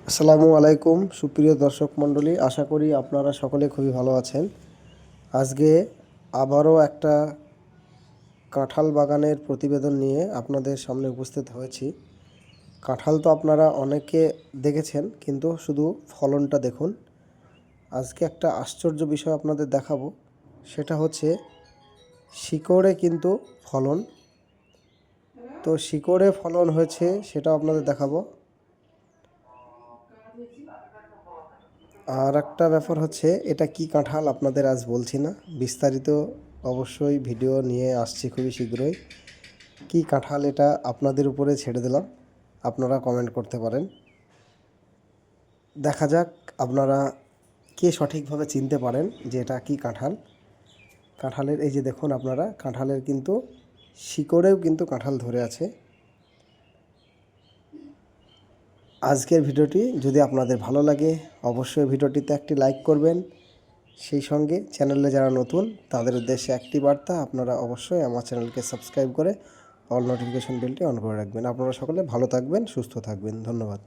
আসসালামু আলাইকুম সুপ্রিয় দর্শক মণ্ডলী, আশা করি আপনারা সকলে খুবই ভালো আছেন। আজকে আবারও একটা কাঁঠাল বাগানের প্রতিবেদন নিয়ে আপনাদের সামনে উপস্থিত হয়েছি। কাঁঠাল তো আপনারা অনেকে দেখেছেন, কিন্তু শুধু ফলনটা দেখুন। আজকে একটা আশ্চর্য বিষয় আপনাদের দেখাবো, সেটা হচ্ছে শিকড়ে কিন্তু ফলন। তো শিকড়ে ফলন হয়েছে সেটাও আপনাদের দেখাবো। আর একটা ব্যাপার হচ্ছে, এটা কি কাঁঠাল আপনাদের আজ বলছি না, বিস্তারিত অবশ্যই ভিডিও নিয়ে আসছি খুবই শীঘ্রই। কি কাঁঠাল এটা আপনাদের উপরে ছেড়ে দিলাম, আপনারা কমেন্ট করতে পারেন। দেখা যাক আপনারা কে সঠিকভাবে চিনতে পারেন যে এটা কি কাঁঠাল। কাঁঠালের এই যে দেখুন আপনারা, কাঁঠালের কিন্তু শিকড়েও কিন্তু কাঁঠাল ধরে আছে। আজকের ভিডিওটি যদি আপনাদের ভালো লাগে, অবশ্যই ভিডিওটিতে একটি লাইক করবেন। সেই সঙ্গে চ্যানেলে যারা নতুন তাদের উদ্দেশ্যে একটি বার্তা, আপনারা অবশ্যই আমার চ্যানেলকে সাবস্ক্রাইব করে অল নোটিফিকেশন বেলটি অন করে রাখবেন। আপনারা সকলে ভালো থাকবেন, সুস্থ থাকবেন। ধন্যবাদ।